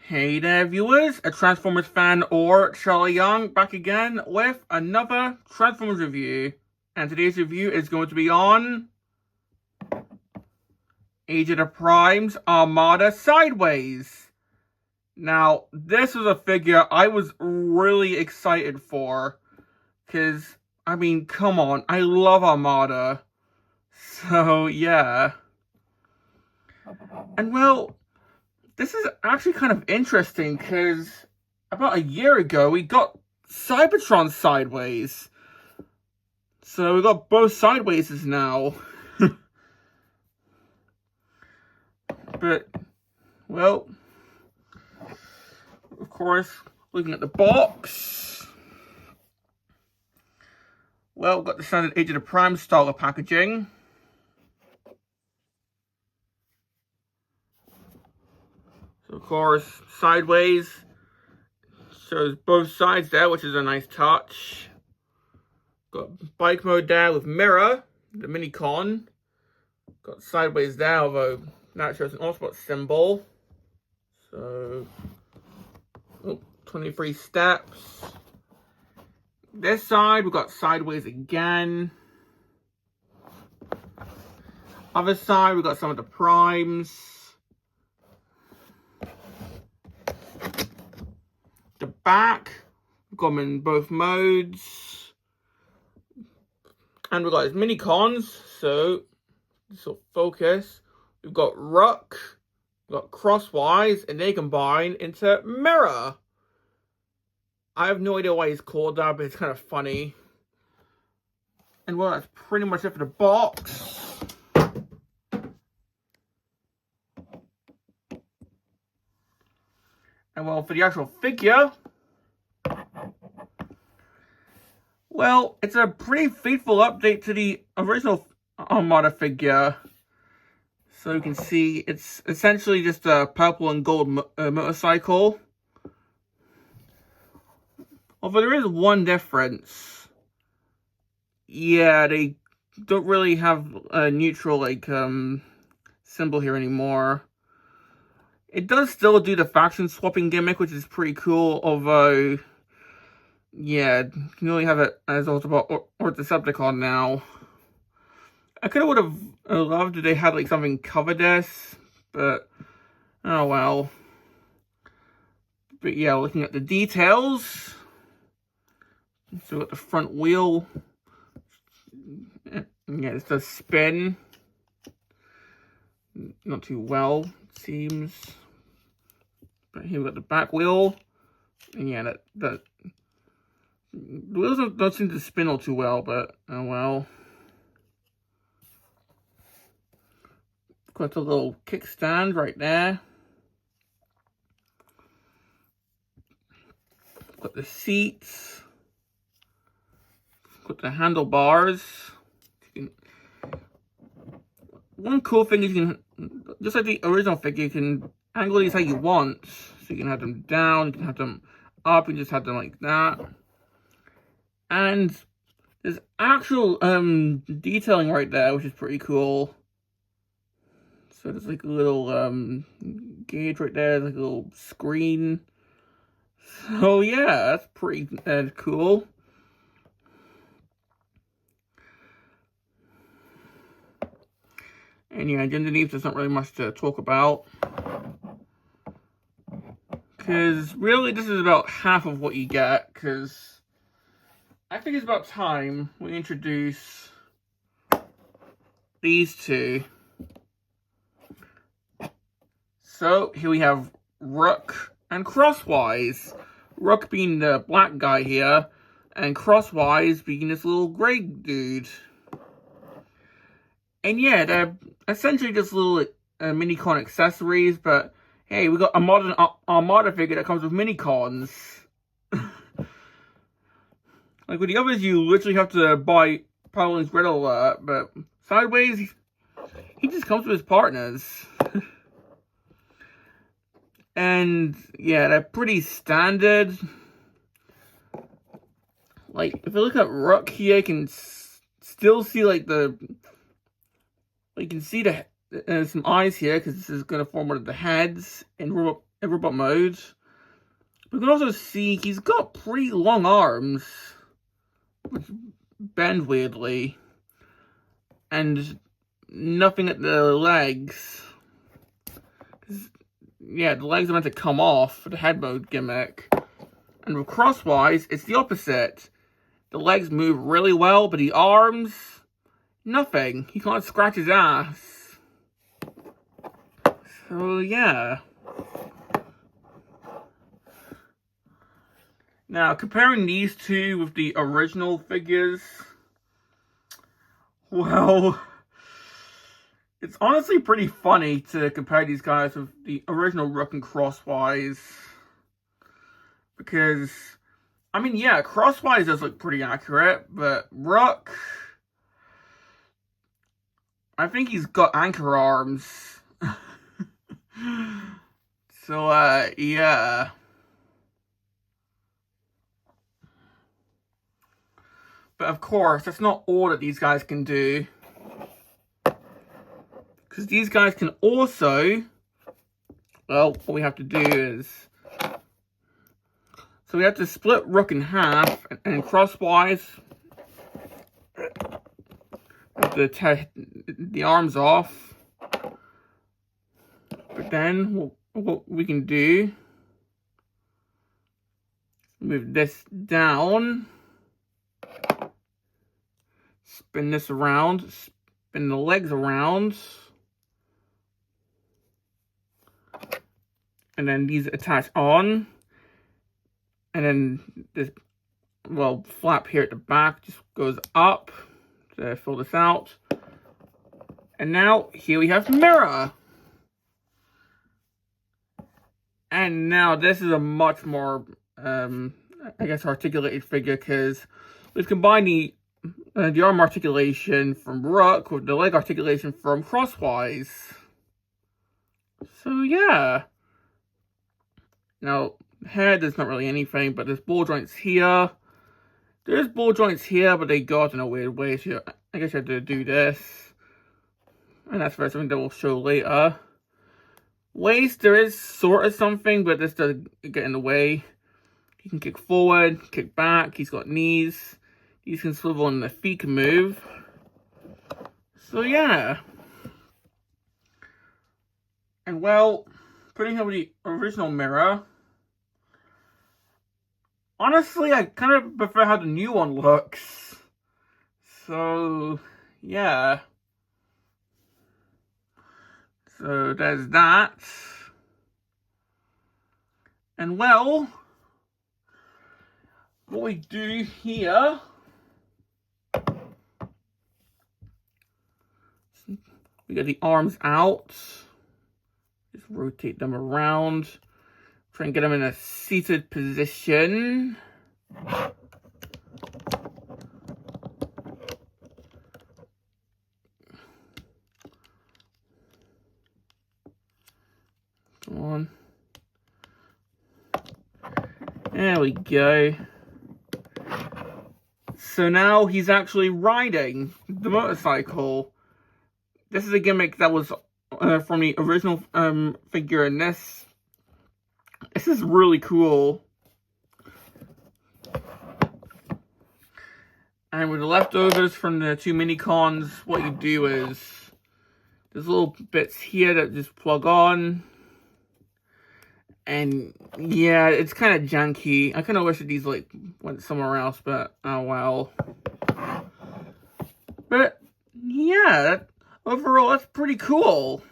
Hey there viewers, a Transformers fan or Charlie Young back again with another Transformers review. And today's review is going to be on Age of the Prime's Armada Sideways. Now, this was a figure I was really excited for. Because, I mean, come on, I love Armada. So, yeah. And well, this is actually kind of interesting because about a year ago we got Cybertron Sideways. So we got both Sidewayses now. But, well, of course, looking at the box. Well, we've got the standard Age of the Prime style of packaging. So, of course, Sideways shows both sides there, which is a nice touch. Got bike mode there with Mirror, the Mini-Con. Got Sideways there, although that shows an Autobot symbol. So, 23 steps. This side, we've got Sideways again. Other side, we've got some of the Primes. The back, we've got them in both modes. And we've got his mini-cons, so this will focus. We've got Rook, we've got Crosswise, and they combine into Mirror. I have no idea why he's called that, but it's kind of funny. And well, that's pretty much it for the box. And well, for the actual figure, well, it's a pretty faithful update to the original Armada figure. So you can see it's essentially just a purple and gold motorcycle. Although there is one difference. Yeah, they don't really have a neutral symbol here anymore. It does still do the faction swapping gimmick, which is pretty cool, although, yeah, you can only have it as Autobot or Decepticon now. I would have loved if they had like something cover this, but oh well. But yeah, looking at the details, so we've got the front wheel. Yeah, it does spin. Not too well, it seems. But here we've got the back wheel. And yeah, the wheels don't seem to spin all too well, but oh well. Got a little kickstand right there. Got the seats. Got the handlebars. One cool thing is you can, just like the original figure, you can angle these how you want. So you can have them down, you can have them up, you can just have them like that. And there's actual detailing right there, which is pretty cool. So there's like a little gauge right there, like a little screen. So yeah, that's pretty cool. And yeah, underneath there's not really much to talk about. Because really this is about half of what you get. Because I think it's about time we introduce these two. So here we have Rook and Crosswise. Rook being the black guy here, and Crosswise being this little grey dude. And yeah, they're essentially just little mini-con accessories, but hey, we got a modern Armada figure that comes with mini-cons. Like with the others, you literally have to buy Powell's Red Alert, but Sideways, he just comes with his partners. And yeah, they're pretty standard. Like, if you look at Rook here, you can still see like you can see the some eyes here, because this is going to form one of the heads. And robot mode. We can also see he's got pretty long arms, which bend weirdly, and nothing at the legs. Yeah, the legs are meant to come off for the head mode gimmick. And with Crosswise, it's the opposite. The legs move really well, but the arms, nothing. He can't scratch his ass. So, yeah. Now, comparing these two with the original figures, well, it's honestly pretty funny to compare these guys with the original Rook and Crosswise. Because, I mean, yeah, Crosswise does look pretty accurate, but Rook, I think he's got anchor arms. So, yeah. But of course, that's not all that these guys can do. Because these guys can also, well, what we have to do is, so we have to split Rook in half, and Crosswise, the arms off. But then, what we can do, move this down, spin this around, spin the legs around, and then these attach on, and then this, well, flap here at the back just goes up to fill this out. And now, here we have mirror. And now this is a much more, I guess, articulated figure, because we've combined the arm articulation from Rook with the leg articulation from Crosswise. So, yeah. Now, head, there's not really anything, but there's ball joints here. There's ball joints here, but they go out in a weird way, so I guess you have to do this. And that's for something that we'll show later. Waist, there is sort of something, but this does get in the way. He can kick forward, kick back, he's got knees. These can swivel and the feet can move. So yeah. And well, putting over the original mirror, honestly, I kind of prefer how the new one looks. So, yeah. So, there's that. And well, what we do here, we get the arms out. Just rotate them around. Try and get them in a seated position. Come on. There we go. So now he's actually riding the motorcycle. This is a gimmick that was from the original figure, and this is really cool. And with the leftovers from the two mini-cons, what you do is, there's little bits here that just plug on. And yeah, it's kind of janky. I kind of wish that these like went somewhere else, but oh well. But yeah, overall that's pretty cool.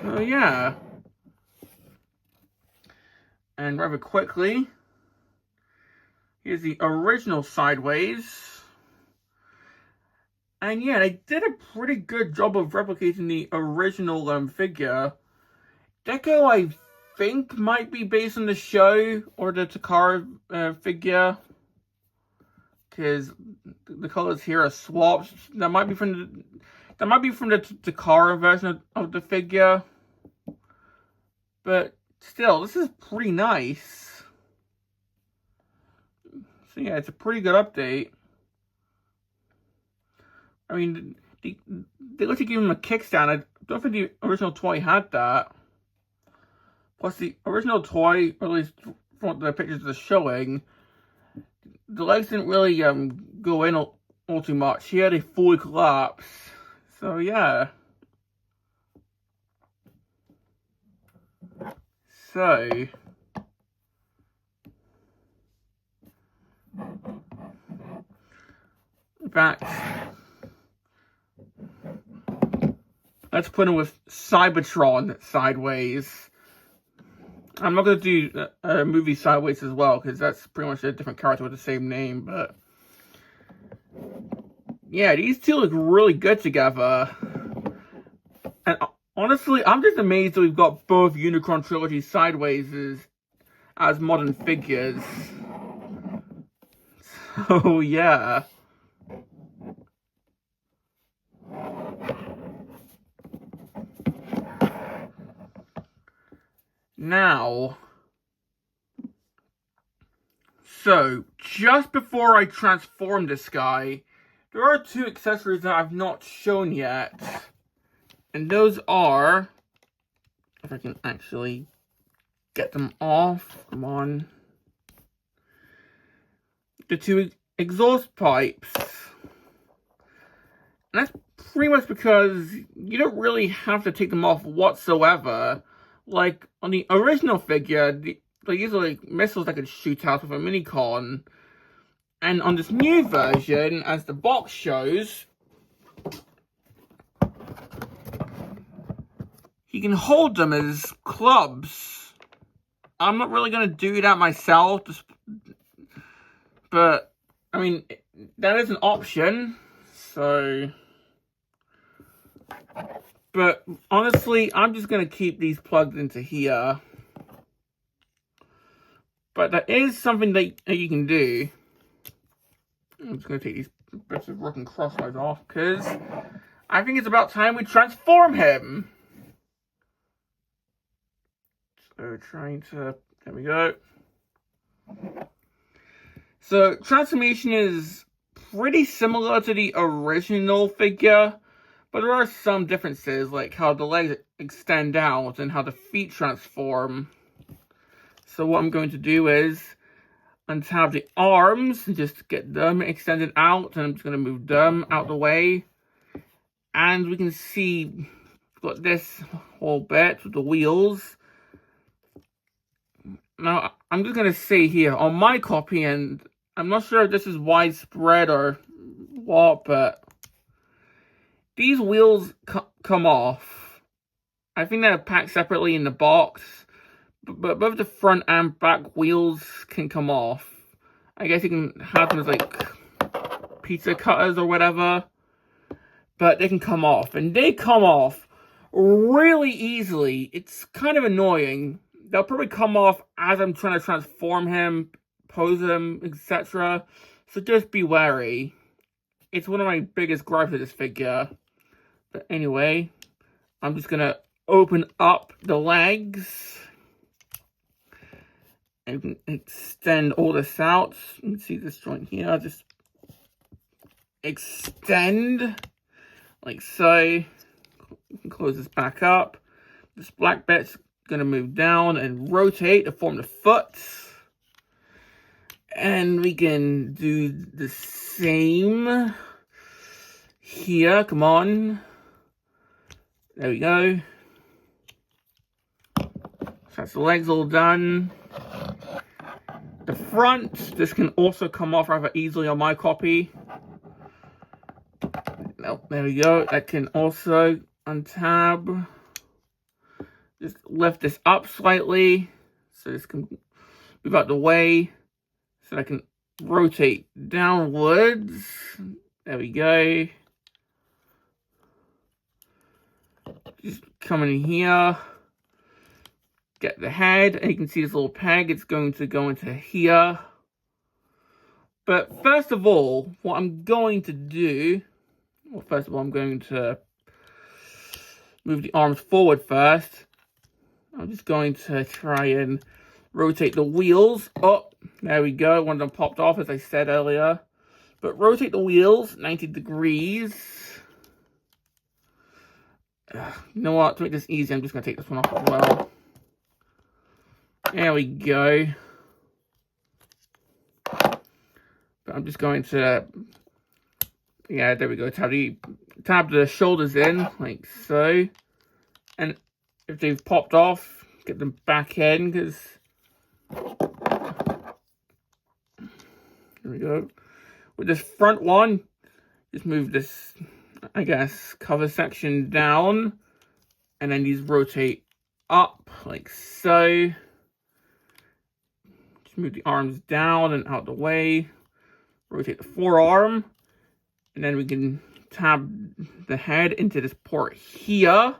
So yeah. And rather quickly, here's the original Sideways. And yeah, they did a pretty good job of replicating the original figure. Deco, I think, might be based on the show or the Takara figure, because the colors here are swapped. That might be from the Takara version of the figure, but still, this is pretty nice. So yeah, it's a pretty good update. I mean, they let you give him a kickstand. I don't think the original toy had that. Plus the original toy, or at least from what the pictures are showing, the legs didn't really go in all too much. He had a full collapse. So yeah. So in fact, let's put him with Cybertron sideways. I'm not going to do a movie sideways as well, because that's pretty much a different character with the same name, but yeah, these two look really good together. And honestly, I'm just amazed that we've got both Unicron Trilogy sideways as modern figures. So yeah. Now, so just before I transform this guy, there are two accessories that I've not shown yet. And those are, if I can actually get them off, come on. The two exhaust pipes. And that's pretty much because you don't really have to take them off whatsoever. Like, on the original figure, these are like missiles that could shoot out with a minicon. And on this new version, as the box shows, you can hold them as clubs. I'm not really going to do that myself, but, I mean, that is an option, so... But, honestly, I'm just going to keep these plugged into here. But that is something that you can do. I'm just going to take these bits of Rook Crosswise off, because I think it's about time we transform him. So, there we go. So, transformation is pretty similar to the original figure, but there are some differences, like how the legs extend out and how the feet transform. So what I'm going to do is untap the arms and just get them extended out, and I'm just going to move them out the way. And we can see we've got this whole bit with the wheels. Now, I'm just going to say here, on my copy, and I'm not sure if this is widespread or what, but these wheels come off. I think they're packed separately in the box, but both the front and back wheels can come off. I guess you can have them as like pizza cutters or whatever, but they can come off, and they come off really easily. It's kind of annoying. They'll probably come off as I'm trying to transform him, pose him, etc. So just be wary. It's one of my biggest gripes with this figure. But anyway, I'm just going to open up the legs. And you can extend all this out. You can see this joint here. Just extend like so. You can close this back up. This black bit's going to move down and rotate to form the foot. And we can do the same here. Come on. There we go. So that's the legs all done. The front, this can also come off rather easily on my copy. Nope, there we go. That can also untab. Just lift this up slightly so this can move out the way. So I can rotate downwards. There we go. Just come in here. Get the head. And you can see this little peg. It's going to go into here. But first of all, what I'm going to do... Well, first of all, I'm going to move the arms forward first. I'm just going to try and rotate the wheels. Oh, there we go. One of them popped off, as I said earlier. But rotate the wheels 90 degrees. You know what? To make this easy, I'm just going to take this one off as well. There we go. But I'm just going to, yeah, there we go. Tab the shoulders in, like so. And if they've popped off, get them back in, because... There we go. With this front one, just move this, I guess, cover section down. And then these rotate up, like so. Just move the arms down and out the way. Rotate the forearm. And then we can tab the head into this port here.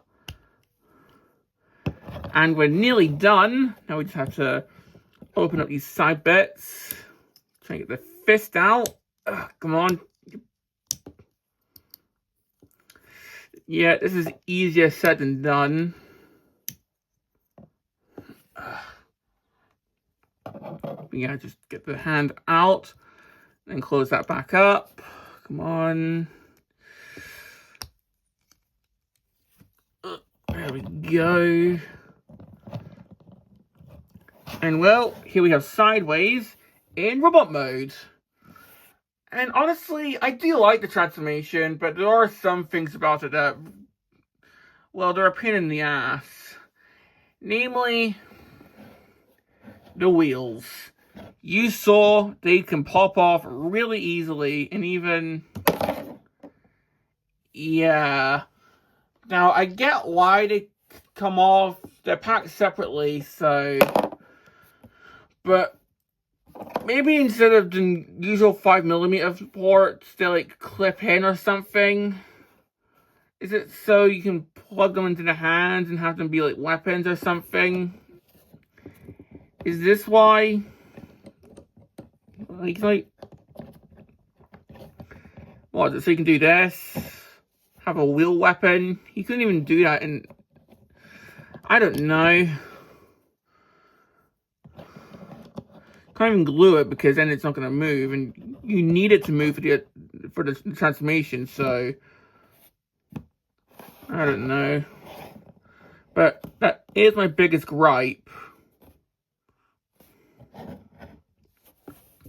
And we're nearly done. Now we just have to open up these side bits. Try and get the fist out. Come on. Yeah, this is easier said than done. Yeah, just get the hand out and close that back up. Come on. There we go. And well, here we have Sideways in robot mode. And honestly, I do like the transformation, but there are some things about it that, well, they're a pain in the ass. Namely, the wheels. You saw they can pop off really easily, and even, yeah. Now, I get why they come off. They're packed separately, so, but maybe instead of the usual 5mm ports, they like clip in or something. Is it so you can plug them into the hands and have them be like weapons or something? Is this why? Like, what is it? So you can do this, have a wheel weapon. You couldn't even do that in, I don't know. Can't even glue it because then it's not going to move, and you need it to move for the transformation. So I don't know, but that is my biggest gripe.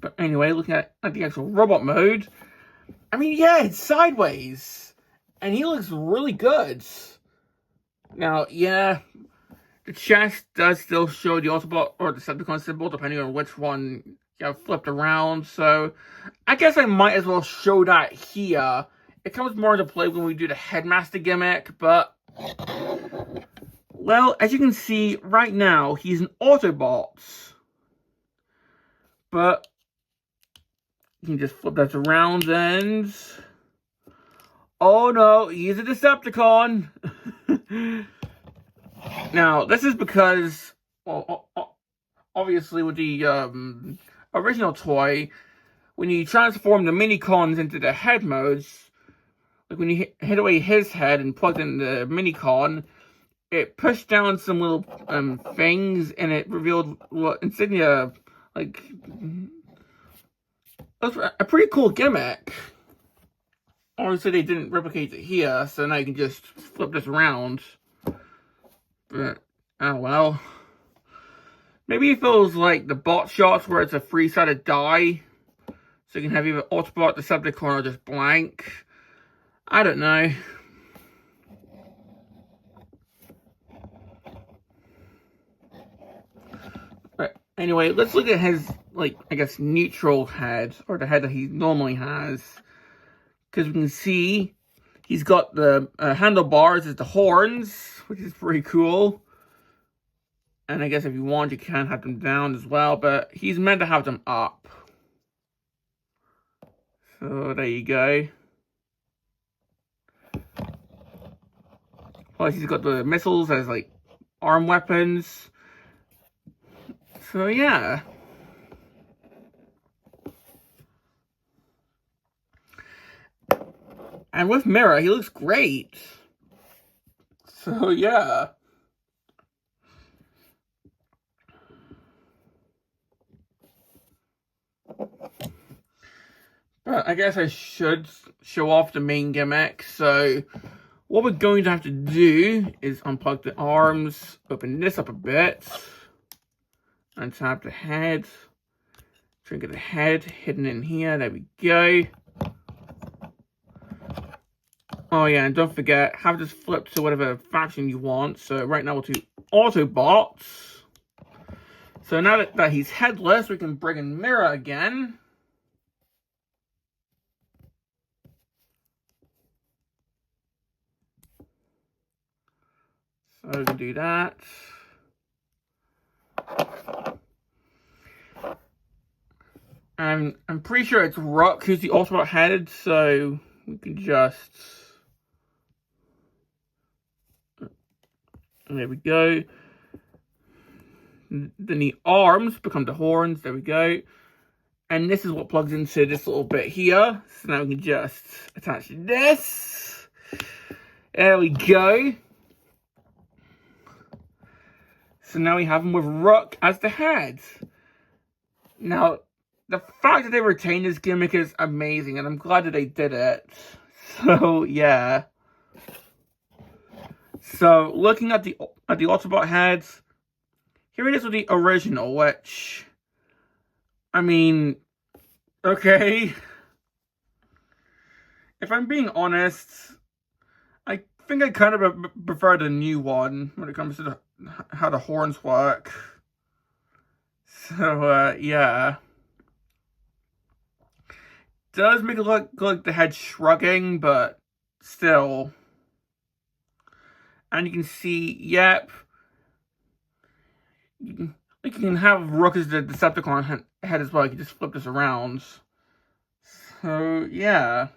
But anyway, looking at the actual robot mode, I mean, yeah, it's Sideways, and he looks really good. Now, yeah. The chest does still show the Autobot or the Decepticon symbol, depending on which one you have flipped around. So, I guess I might as well show that here. It comes more into play when we do the Headmaster gimmick, but... Well, as you can see, right now, he's an Autobot. But... You can just flip that around and... Oh no, he's a Decepticon! Now, this is because, well, obviously with the original toy, when you transform the mini-cons into the head modes, like when you hit away his head and plugged in the mini-con, it pushed down some little things, and it revealed what insignia, like, that's a pretty cool gimmick. Obviously, they didn't replicate it here, so now you can just flip this around. But, oh well. Maybe it feels like the bot shots where it's a three-sided die. So you can have either Autobot, Decepticon, or just blank. I don't know. But anyway, let's look at his, like, I guess, neutral head. Or the head that he normally has. Because we can see he's got the handlebars as the horns, which is pretty cool. And I guess if you want, you can have them down as well, but he's meant to have them up. So there you go. Plus he's got the missiles as like arm weapons. So yeah. And with Mira, he looks great. So yeah. But I guess I should show off the main gimmick. So what we're going to have to do is unplug the arms, open this up a bit. Untap the head. Trinket the head hidden in here. There we go. Oh yeah, and don't forget, have this flip to whatever faction you want. So right now we'll do Autobots. So now that he's headless, we can bring in Mirror again. So we can do that. And I'm pretty sure it's Rook who's the Autobot head, so we can just... There we go. Then the arms become the horns. There we go. And this is what plugs into this little bit here. So now we can just attach this. There we go. So now we have him with Rook as the head. Now, the fact that they retained this gimmick is amazing, and I'm glad that they did it. So, yeah. So, looking at the Autobot heads, here it is with the original, which, I mean, okay. If I'm being honest, I think I kind of prefer the new one when it comes to how the horns work. So, yeah. Does make it look like the head shrugging, but still. And you can see, yep. You can have Rook as the Decepticon head as well. You can just flip this around. So, yeah.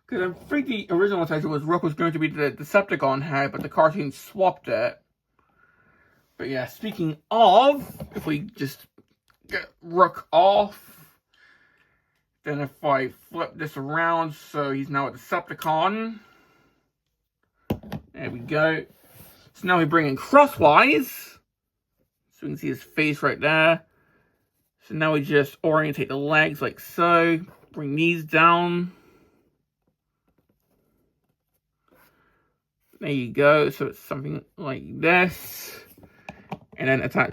Because I think the original intention was Rook was going to be the Decepticon head, but the cartoon swapped it. But yeah, speaking of, if we just get Rook off, then if I flip this around, so he's now a Decepticon. There we go. So now we bring in Crosswise. So we can see his face right there. So now we just orientate the legs like so. Bring these down. There you go. So it's something like this. And then attach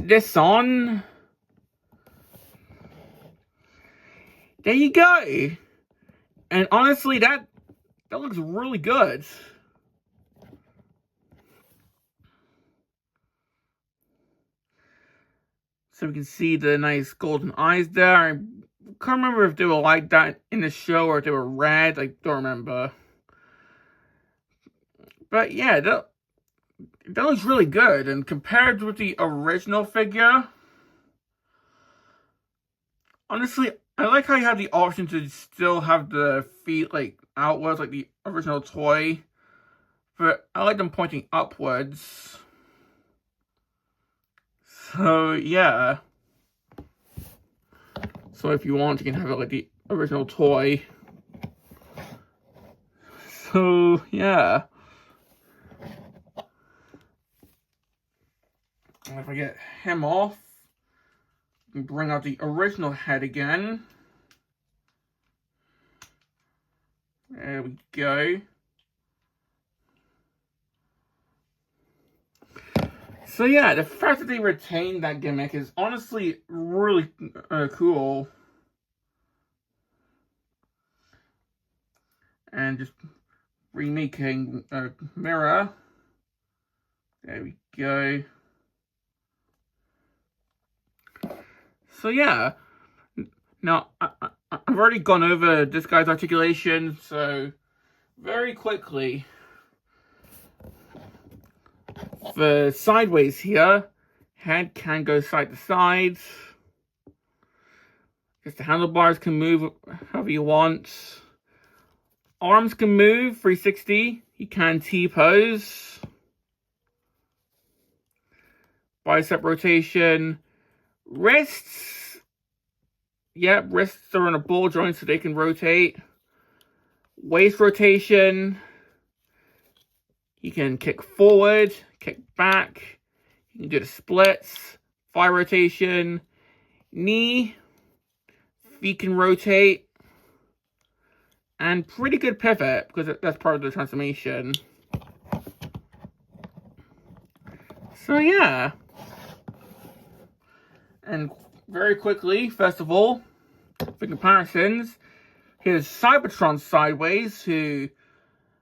this on. There you go. And honestly, that looks really good. So we can see the nice golden eyes there. I can't remember if they were like that in the show or if they were red. I don't remember. But yeah, that looks really good. And compared with the original figure, honestly, I like how you have the option to still have the feet like outwards like the original toy. But I like them pointing upwards. So, yeah. So if you want, you can have it like the original toy. So, yeah. And if I get him off, I can bring out the original head again. There we go. So yeah, the fact that they retained that gimmick is honestly really cool. And just remaking Mirror. There we go. So yeah, now I've already gone over this guy's articulation, so very quickly. The sideways here, head can go side to side. Just the handlebars can move however you want. Arms can move 360. You can T-pose. Bicep rotation. Wrists. Yep, wrists are on a ball joint so they can rotate. Waist rotation. You can kick forward, kick back. You can do the splits, thigh rotation, knee, feet can rotate, and pretty good pivot because that's part of the transformation. So yeah. And very quickly, first of all, for comparisons, here's Cybertron Sideways, who,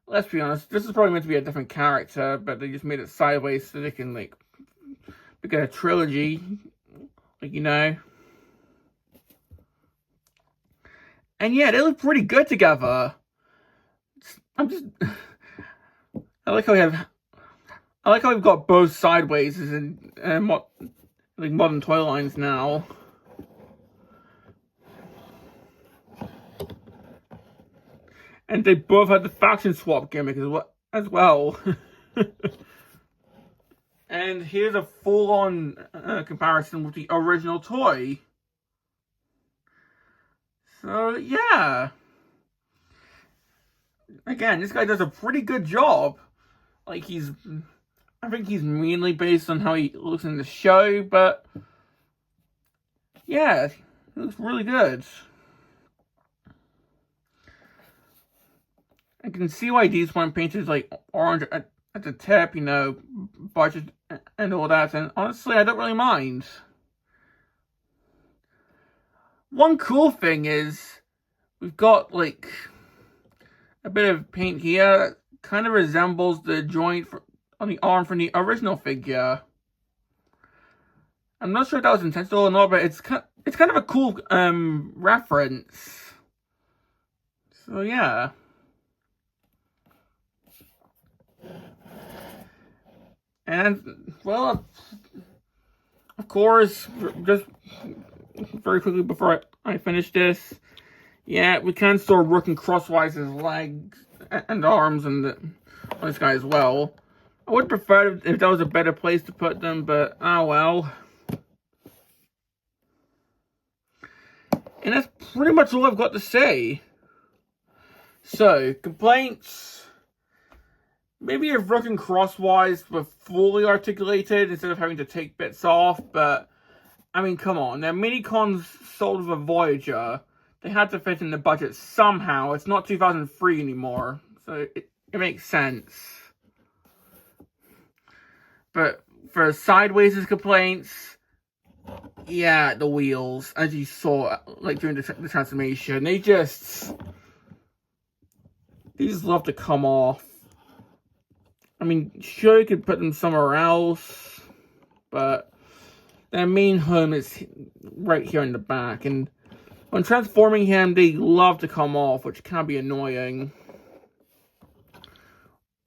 let's be honest, this is probably meant to be a different character, but they just made it sideways so they can, like, make a trilogy, like, you know. And yeah, they look pretty good together. I like how we've got both Sideways in like modern toy lines now. And they both had the faction swap gimmick as well. And here's a full-on comparison with the original toy. So yeah. Again, this guy does a pretty good job. Like, I think he's mainly based on how he looks in the show, but yeah, he looks really good. I can see why these one painted like orange at the tip, you know, budget and all that, and honestly, I don't really mind. One cool thing is, we've got like a bit of paint here that kind of resembles the joint on the arm from the original figure. I'm not sure if that was intentional or not, but it's kind of a cool reference. So yeah. And well, of course, just very quickly before I finish this, yeah, we can store Rook Crosswise's legs and arms and on this guy as well. I would prefer if that was a better place to put them, but oh well. And that's pretty much all I've got to say. So, complaints. Maybe if Rook Crosswise were fully articulated instead of having to take bits off, but I mean, come on. They're mini-cons sold with a Voyager. They had to fit in the budget somehow. It's not 2003 anymore, so it makes sense. But for Sideways' complaints, yeah, the wheels, as you saw, like during the transformation, they just love to come off. I mean, sure, you could put them somewhere else, but their main home is right here in the back, and when transforming him, they love to come off, which can be annoying.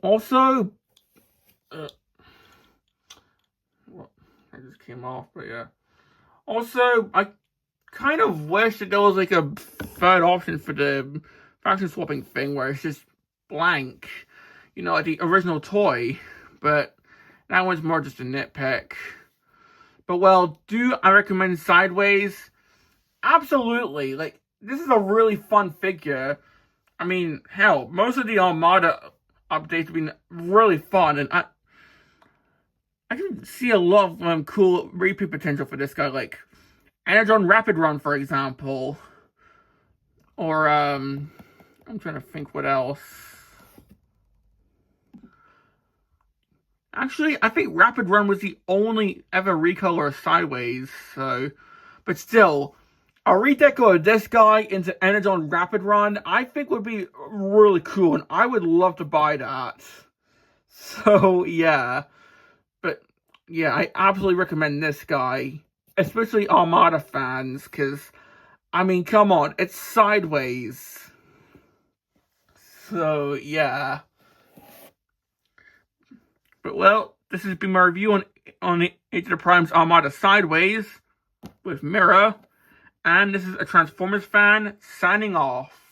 Also, well, I just came off, but yeah. Also, I kind of wish that there was like a third option for the faction swapping thing, where it's just blank, you know, like the original toy, but that one's more just a nitpick. But well, do I recommend Sideways? Absolutely. Like, this is a really fun figure. I mean, hell, most of the Armada updates have been really fun, and I can see a lot of cool repeat potential for this guy, like Energon Rapid Run, for example. Or, I'm trying to think what else. Actually, I think Rapid Run was the only ever recolor Sideways, so... But still, a redeco of this guy into Energon Rapid Run, I think would be really cool, and I would love to buy that. So, yeah. But, yeah, I absolutely recommend this guy, especially Armada fans, because, I mean, come on, it's Sideways. So, yeah. But, well, this has been my review on the Age of the Prime's Armada Sideways with Mira. And this is a Transformers fan signing off.